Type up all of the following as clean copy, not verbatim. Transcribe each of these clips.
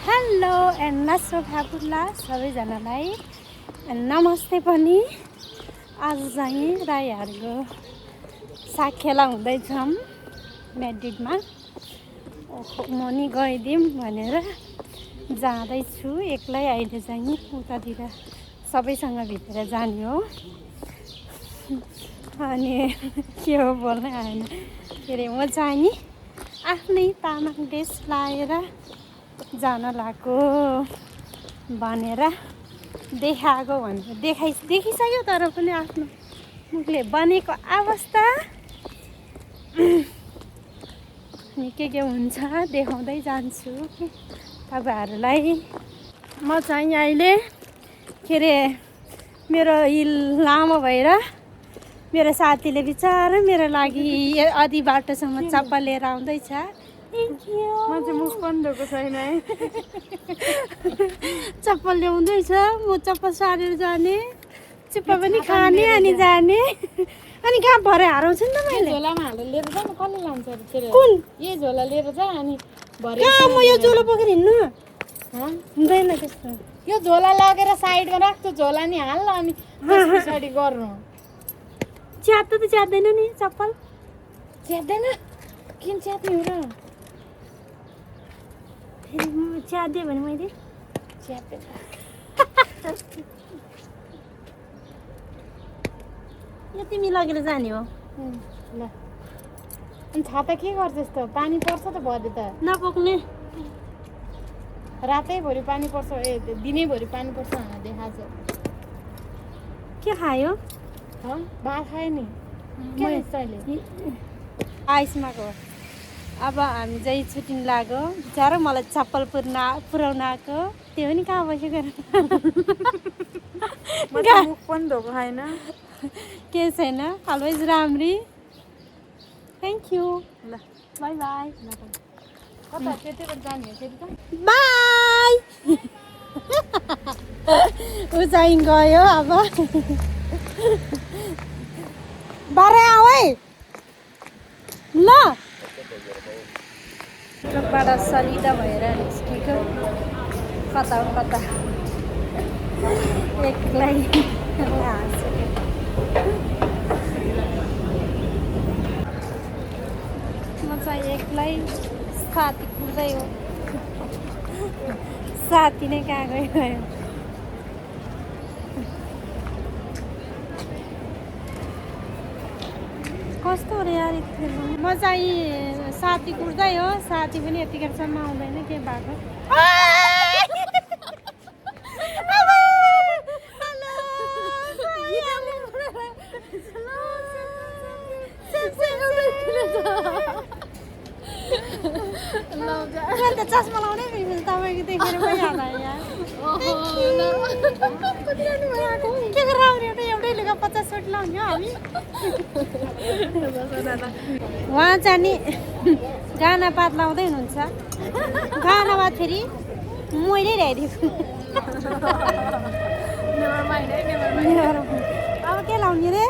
Hello and नासोभाबुला सबैजनालाई नमस्ते पनि। आज चाहिँ राईहरूको साखेला हुँदैछौँ म्याड्रिडमा। म नि गइदिउँ भनेर जाँदैछु एक्लै। अहिले चाहिँ उतातिर सबैसँग भित्र जाने हो। अनि के हो बोल्न आएन के अरे, म चाहिँ नि आफ्नै तामाङ ड्रेस लाएर जान लाग्यो भनेर देखाएको भनेर देखिसक्यो, तर पनि आफ्नो मुखले बनेको अवस्था के हुन्छ देखाउँदै जान्छु तपाईँहरूलाई। म चाहिँ अहिले के अरे मेरो हिल लामो भएर मेरो साथीले बिचारा मेरो लागि आधी बाटोसम्म चप्पल लिएर आउँदैछ। म चाहिँ मुख पनि धोएको छैन है। चप्पल ल्याउँदैछ, म चप्पल सारेर जाने, चिप्पा पनि खाने अनि जाने। अनि कहाँ भरे हराउँछ नि त मैले। झोलामा हालेर लिएर जा न, कसले लान्छ अरे? कुन यही झोला लिएर जा अनि भरे कहाँ म यो झोला बोकेर हिँड्नु हुँदैन त्यस्तो। यो झोला लगेर साइडमा राख, त्यो झोला नि हाल्न अनि त्यस पछाडि गर्नु। च्यात्त त च्यात्दैन नि चप्पल। च्यात्दैन? किन च्यात्ने हो र? फेरि म च्यात्दिएँ भने मैले च्यात्दैन। यो तिमी लगेर जाने हो। ल अनि छाता के गर्छस् त? पानी पर्छ त भरे त। नपोक्ने रातैभरि पानी पर्छ, दिनैभरि पानी पर्छ भनेर देखाएको छ। के खायो? भात खायो नि। के रहेछ अहिले? आइसमाको अब हामी चाहिँ छुट्टिन लाग्यो। बिचारा मलाई चप्पल पुऱ्याउन आएको, त्यो पनि कहाँ बसेको मुख पनि धोएको छैन। के छैन, अलवेज राम्री। थ्याङ्क यू, ल बाई बाई। कता त्यतिबाट जाने हो फेरि त? बाई। ऊ चाहिँ गयो। अब बाह्र आऊ है ल। ट्रकबाट सलिदा भएर निस्केको कता हो कता एक्लै हाँसेको। म चाहिँ एक्लै, साथी कुर्दै हो। साथी नै कहाँ गयो। कस्तो रे यार। म चाहिँ साथी कुर्दै हो, साथी पनि यतिखेरसम्म आउँदैन के भएको। चस्मा लाउनै तपाईँको देखेर भइहाल्छ यार। के गरेर आउने त, एउटै लुगा 50 चोटि लाउने हो हामी। उहाँ चाहिँ नि गाना पात लाउँदै हुनुहुन्छ। गाना बाद फेरि मैले ल्याइदिएको। अब के लाउने रे?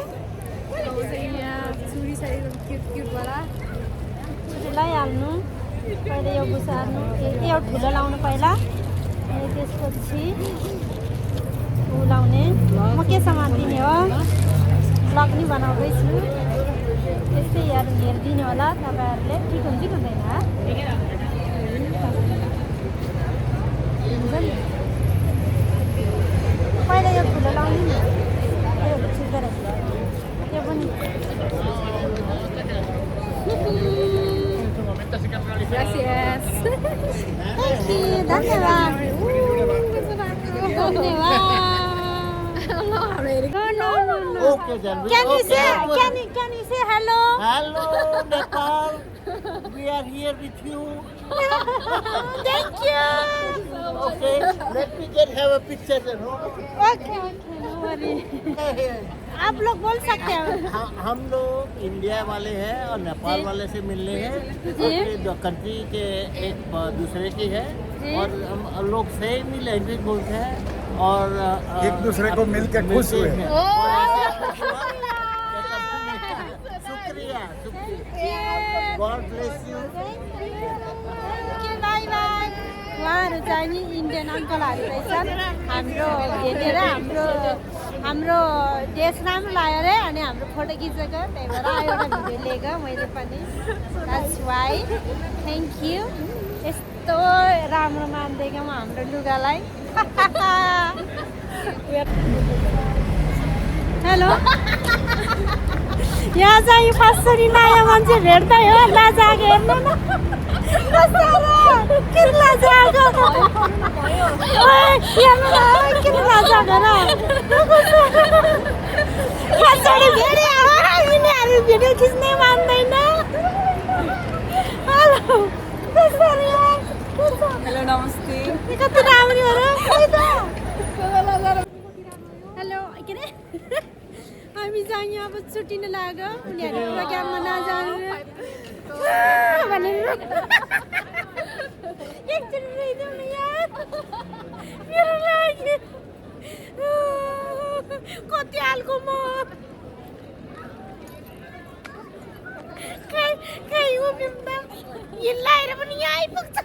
लगाइहाल्नु पहिले, यो गुसार्नु, यो ठुलो लाउनु पहिला, अनि त्यसपछि ऊ लाउने। म के सामान दिने हो? ब्लग नि बनाउँदैछु, त्यस्तै यार हेरिदिनु होला तपाईँहरूले। ठिक हुन्छ कि हुँदैन? हुन्छ नि। पहिला यो ठुलो लाउने नि, त्यो छिर्दो रहेछ त्यो पनि। धन्यवाद धन्यवाद। Okay then. Can you say hello? Hello, Nepal. We are here with you. Thank you. Okay. Let me have a picture then. Okay, no worry. आप लोग बोल सकते हो। हम लोग इंडिया वाले हैं और नेपाल वाले से मिलने हैं। दो कंट्री के एक दूसरे की है और हम लोग सेम ही लैंग्वेज बोलते हैं और एक दूसरे को मिलकर खुश हुए। शुक्रिया, शुक्रिया। God bless you. By by. उहाँहरू अङ्कलहरू चाहिँ नि इन्डियन अङ्कलहरू रहेछन् हाम्रो हेरेर हाम्रो देश राम्रो लाग्यो अरे अनि हाम्रो फोटो खिचेको त्यही भएर एउटा भिडियो लिएको मैले पनि द्याट्स वाइ थ्याङ्क यू यस्तो राम्रो मान्दिनँ म हाम्रो लुगालाई हेलो यहाँ चाहिँ फासरी नयाँ मान्छे भेट्दै हो लाजाको हेर्नु न किन लाजाको हेर्नु न किन लाजाको र फासरी भेट्यो यिनीहरू भिडियो खिच्नै मान्दैन हेलो फासरी हेलो नमस्ते कति राम्रो हो र हेलो के अरे हामी चाहिँ अब छुट्टिन लाग्यो उनीहरू प्रोग्राममा नजानु भनेर एकचोटि रहिदेऊ न यार मेरो लागि कति हालको म खै उभिँदा हिल्लाएर पनि यहाँ आइपुग्छ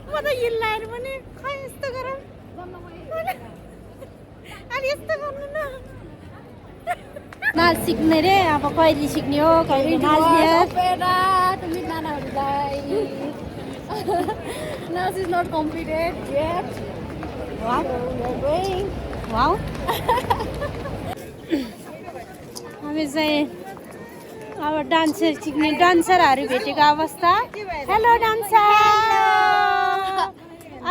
म त हिल्लाएर पनि खै यस्तो गरौँ अनि यस्तो गर्नु न नाच सिक्ने रे अब कहिले सिक्ने हो कहिले नाच्ने Nails is not completed yet. Wow wow हामी चाहिँ अब डान्सर सिक्ने डान्सरहरू भेटेको अवस्था हेलो डान्सर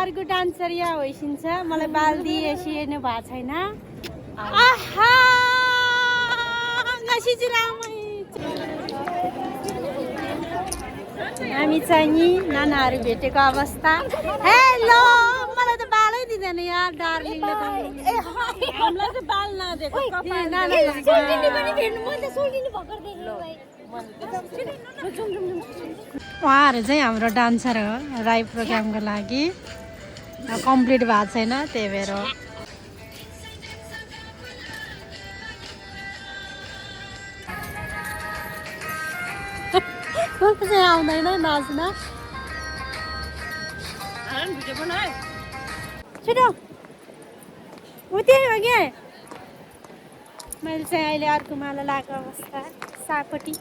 अर्को डान्सर यहाँ होइसिन्छ मलाई बाल्दी हेर्नु भएको छैन आहा हामी चाहिँ नि नानाहरू भेटेको अवस्था हेलो मलाई त बालै दिँदैन यार डार्लिङले त हामीलाई त बाल नदिएको उहाँहरू चाहिँ हाम्रो डान्सर हो राई प्रोग्रामको लागि कम्प्लिट भएको छैन त्यही भएर चाहिँ आउँदैन नाच्न छिटो ऊ त्यही हो क्या मैले चाहिँ अहिले अर्को माला लगाएको अवस्था सापट्टि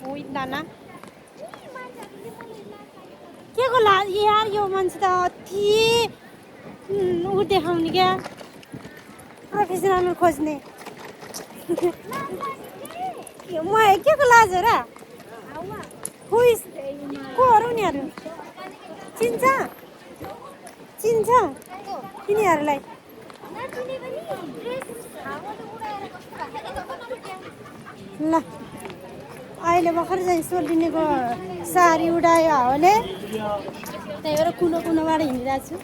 हो दाना के को ला यार यो मान्छे त अति ऊ देखाउने क्या प्रोफेसनल खोज्ने म के को लाज हो र को हो उनीहरू चिन्छ चिन्छ तिनीहरूलाई ल अहिले भर्खर चाहिँ सोलिनेको साडी उडायो हावाले त्यही भएर कुनो कुनोबाट हिँडिरहेको छु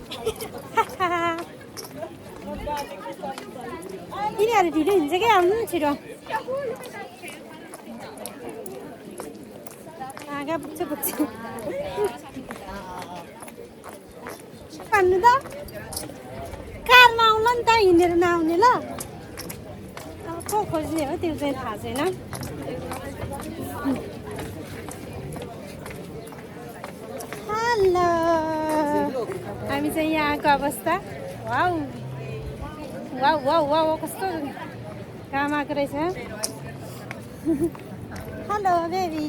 तिनीहरू ढिलो हिँड्छ क्या आउनु छिटो आगा पुग्छ भन्नु त कारमा आउला नि त हिँडेर नआउने ल अब को खोज्ने हो त्यो चाहिँ थाहा छैन हेलो हामी चाहिँ यहाँको अवस्था वाउ वाउ वाउ वाउ कस्तो काम आएको रहेछ हेलो बेबी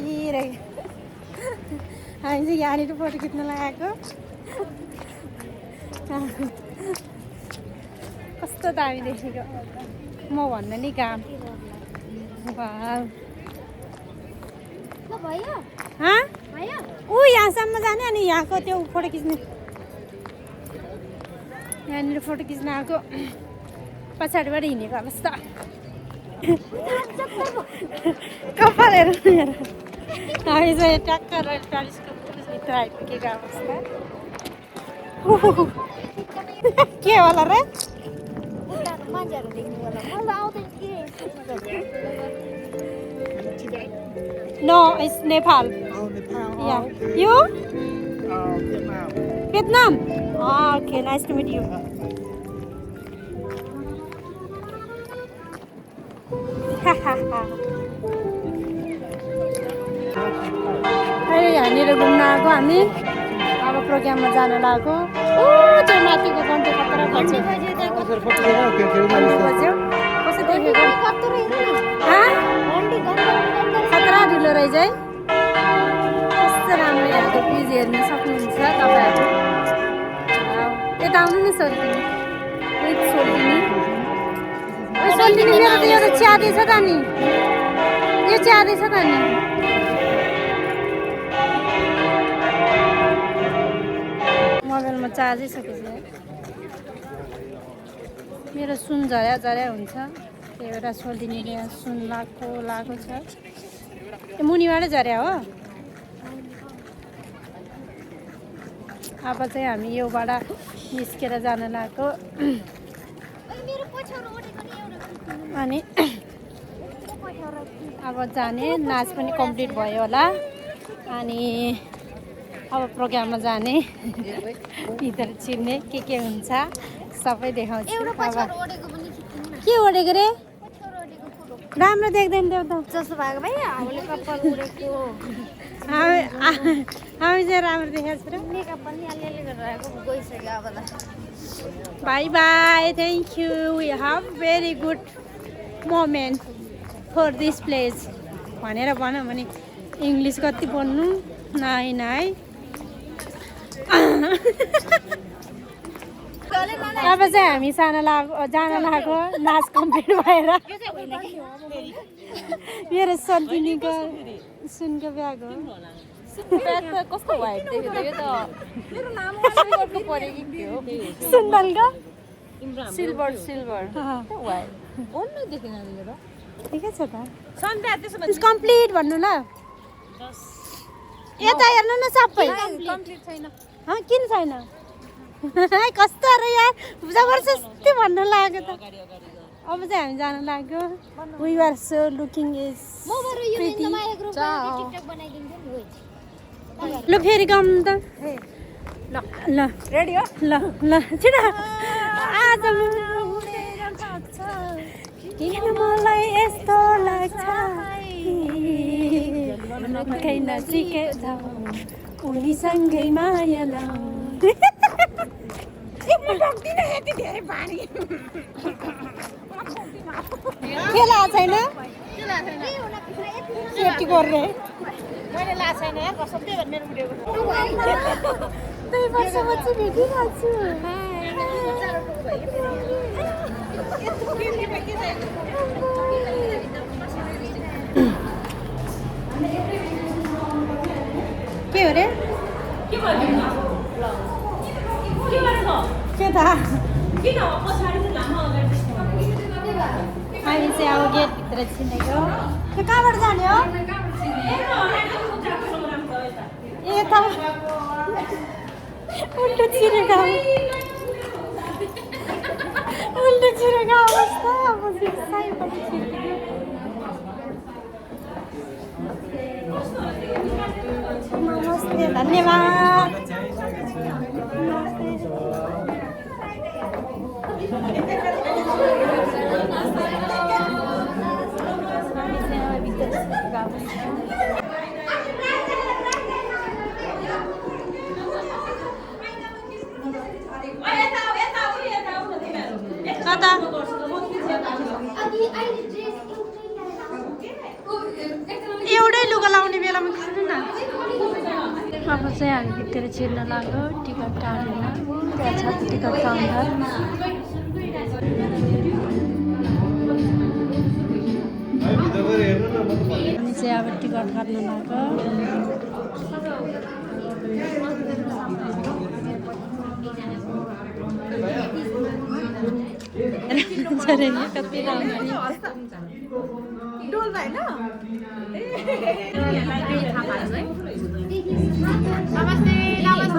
हामी चाहिँ यहाँनिर फोटो खिच्न लगाएको कस्तो दामी देखेको म भन्दा नि काम ऊ यहाँसम्म जाने अनि यहाँको त्यो फोटो खिच्ने यहाँनिर फोटो खिच्न आएको पछाडिबाट हिँडेको अवस्था कपाल हेर हामी चाहिँ ट्याक्क रोयल प्यालेसको भित्र आइपुगेको अवस्था के होला र नो इट्स नेपाल या यु Vietnam? Oh, okay, nice to meet you. अहिले यहाँनिर घुम्न आएको हामी अब प्रोग्राममा जान लागेको त्यो माथिको घन्टे खतरा बज्यो कसो देखेको खतरा ढिलो रहेछ है कस्तो राम्रो यहाँको भ्युज हेर्न सक्नुहुन्छ तपाईँहरू यता आउनु नि सोल्टिनी सोल्टिनी मेरो त एउटा च्यादै छ त नि यो च्यादै छ त नि मोबाइलमा चार्जै सकेछ मेरो सुन झर्या झर्या हुन्छ त्यही भएर सोल्टिनीले सुन लगाएको छ त्यो मुनिबाटै झर्या हो अब चाहिँ हामी योबाट निस्केर जान लागेको अनि अब जाने नाच पनि कम्प्लिट भयो होला अनि अब प्रोग्राममा जाने भित्र छिर्ने के हुन्छ सबै देखाउँछु अब के ओढेको रे राम्रो देख्दैन त्यो त जस्तो भएको भाइ हामीले कपाल उडेको हामी चाहिँ राम्रो देखाएको छ र मेकअप पनि अलिअलि गरेर आएको गइसक्यो अब त bye bye thank you we have very good moment for this place भनेर भनौँ भने इङ्ग्लिस कति बोल्नु नाइ अब चाहिँ हामी जान लागेको नाच कम्प्लिट भएर मेरो सल्टिनीको सुनको ब्याग हो कस्तो व्हाइट देखेको यो त मेरो नाम गर्नु पर्यो कि के हो सुन्दलको सिल्भर व्हाइट ओन्नु देखेन यो त ठिकै छ त कम्प्लिट भन्नु ल यता हेर्नु न सबै कम्प्लिट छैन किन छैन कस्तो अरे यार जबरजस्ती भन्नु लाग्यो त अब चाहिँ हामी जान लाग्यो we are so looking is ल फेरि गाउँ त ल ल रेडी हो ल ल छिटो आज किन मलाई यस्तो लाग्छ कहीँ नजिकै जाउँ उनीसँगै माया लाउँ खेला छैन सेफ्टी गर्ने मैले ला छैन यार कस्तो मेरो भिडियोको 2 वर्षपछि भेटिरहेको छु के हो रे के त हामी चाहिँ अब गेटभित्र छिनेको त्यो कहाँबाट जाने हो यता उल्टो छिरेको अवस्था अब साइडबाट नमस्ते धन्यवाद एउटै लुगा लाउने बेलामा किन्नु न अब चाहिँ हामी भित्र छिर्न लाग्यो टिकट काटेर त्यहाँ छ टिकट काउन्टर हामी चाहिँ अब टिकट काट्न लाग्यो कति राम्रो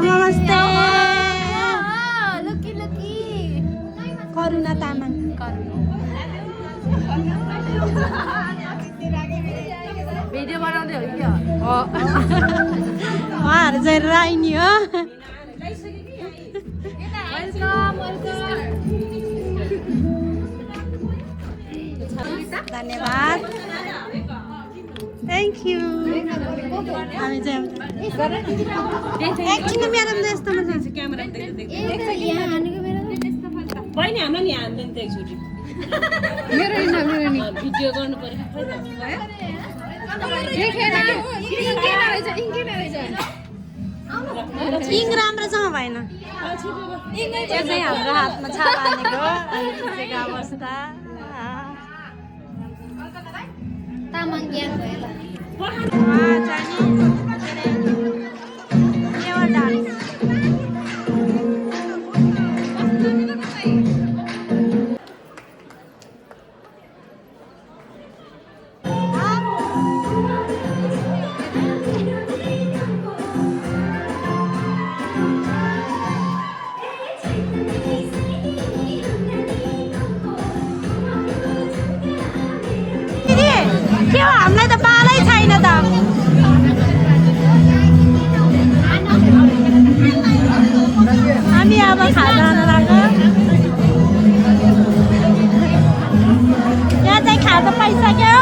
नमस्ते करुणा तामाङ भिडियो बनाउँदै हो कि उहाँहरू चाहिँ राइनी हो धन्यवाद थ्याङ्क यू हामी चाहिँ एकछिन म्याडमले यस्तो मात्रै बहिनी हाम्रो नि हान्दैन त एकचोटि मेरो नि भिडियो गर्नु पर्यो इङ राम्रोसँग भएन यो चाहिँ हाम्रो हातमा छाप हानेको पिछेको अवस्था तामाङ ज्ञान भयो ल हामीलाई त पालै छैन त हामी अब खाजा खान लाग्यो यहाँ चाहिँ खाजा पाइसक्यो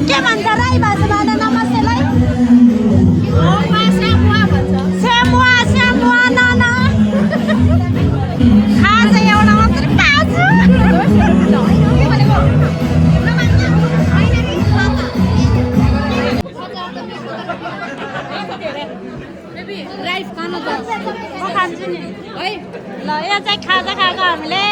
के भन्छ राई भाषाबाट नमस्तेलाई स्यामुवा स्यामुवा नाना खाजा एउटा मात्रै पाछु म खान्छु नि है ल यो चाहिँ खाजा खाएको हामीले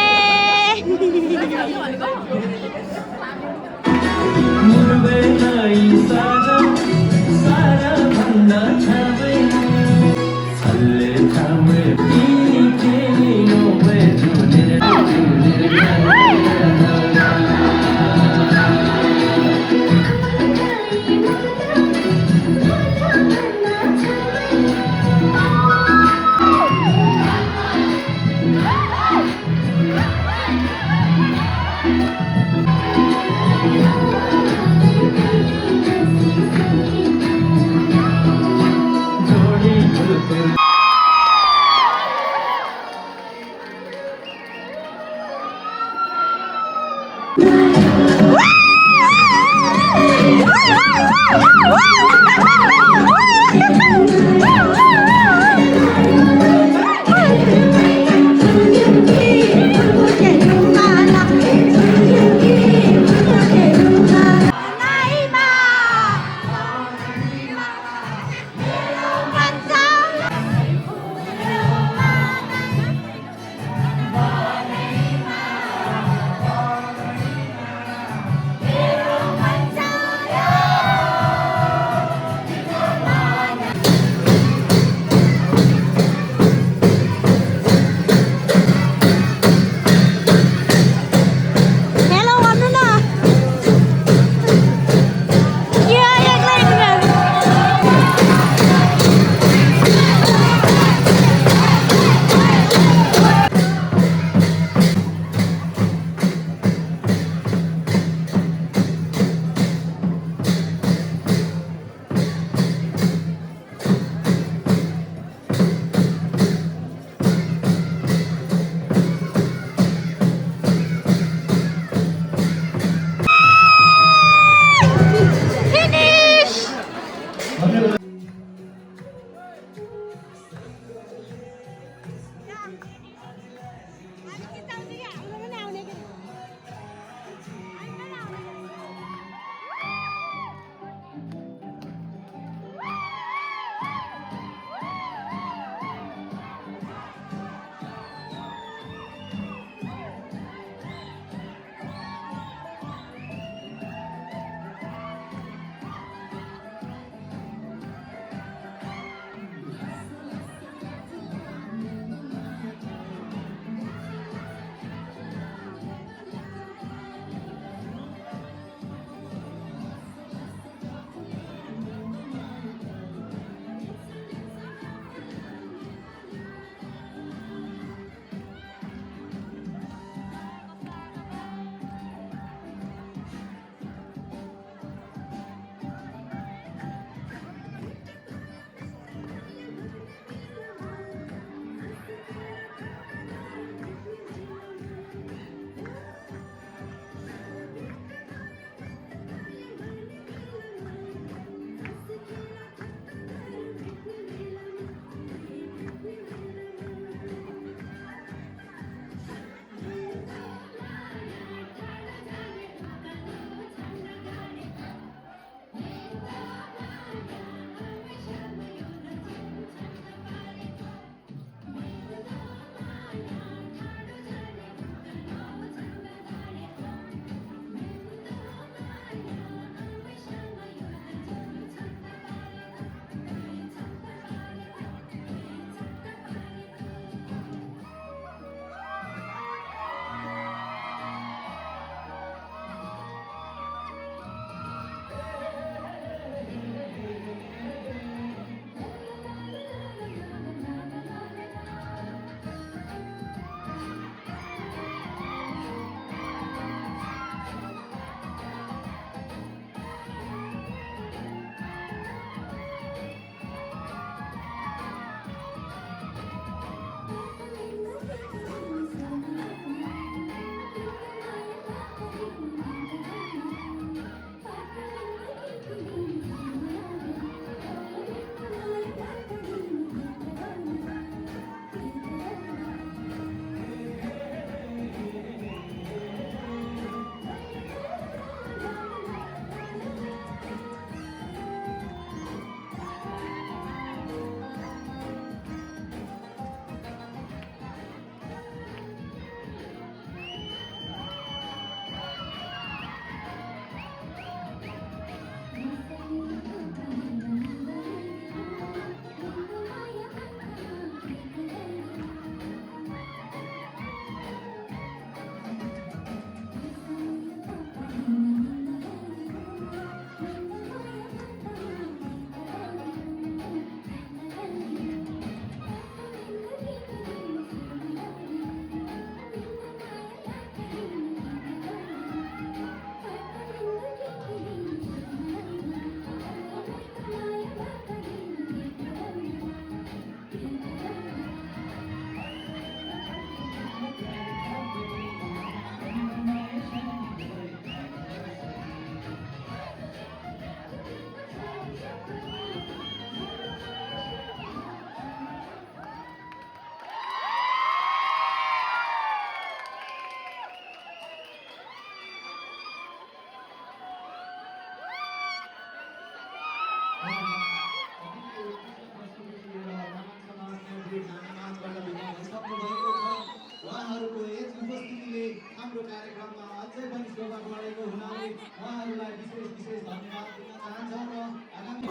कार्यक्रममा अझै पनि शोभा बढेको हुनाले उहाँहरूलाई विशेष विशेष धन्यवाद दिन चाहन्छौँ र आगामी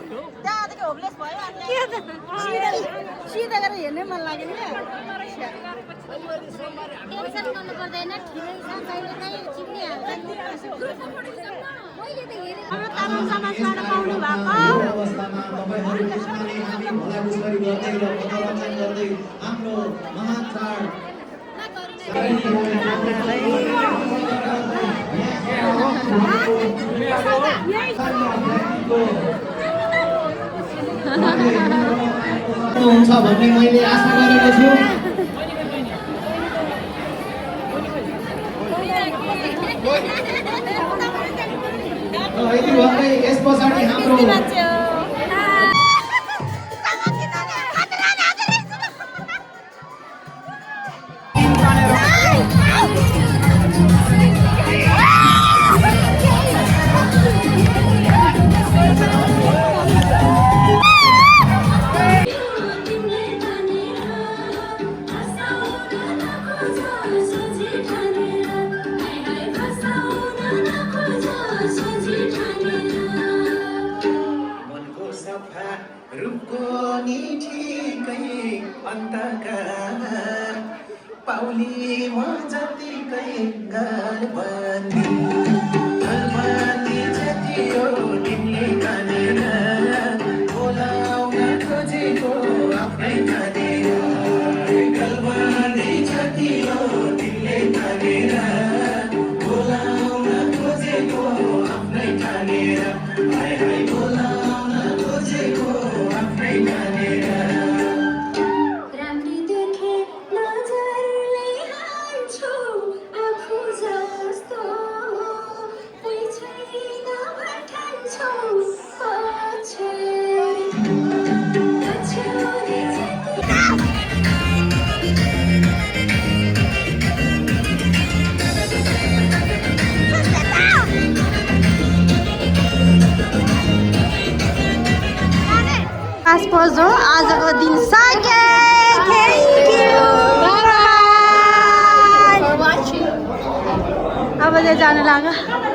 सिधा गरेर हेर्नै मन लाग्यो नि टेन्सन गर्नु पर्दैन ठिकै छ कहिले काहीँ चिप्लिहाल्छ मैले त हेरेँ हाम्रो तामाङ समाजबाट पाउनु भएको अवस्थामा तपाईँहरू त्यसमा नै हामी भलाकुसारी गर्दै र मनोरञ्जन गर्दै हाम्रो महान चाड हुन्छ भन्ने मैले आशा गरेको छु। यति भन्दै यस पछाडि हाम्रो रूपको नि ठिकै अन्तका पाउली म जतिकै गर्भवती जति हो तिमीले कानेर बोलाउन खोजेको आफ्नै कानेर गर्भवती जति हो तिमीले कानेर बोलाउन खोजेको आफ्नै कानेर हाय हाय बोलाउन खोजेको आफ्नै कानेर राम्री देखे नजरले हाल्छु आफू जस्तो कोही छैन भठान्छौ पछि पछ्यौरी आजको आजको दिन सके थ्याङ्क यू अब चाहिँ जानु लाग्यो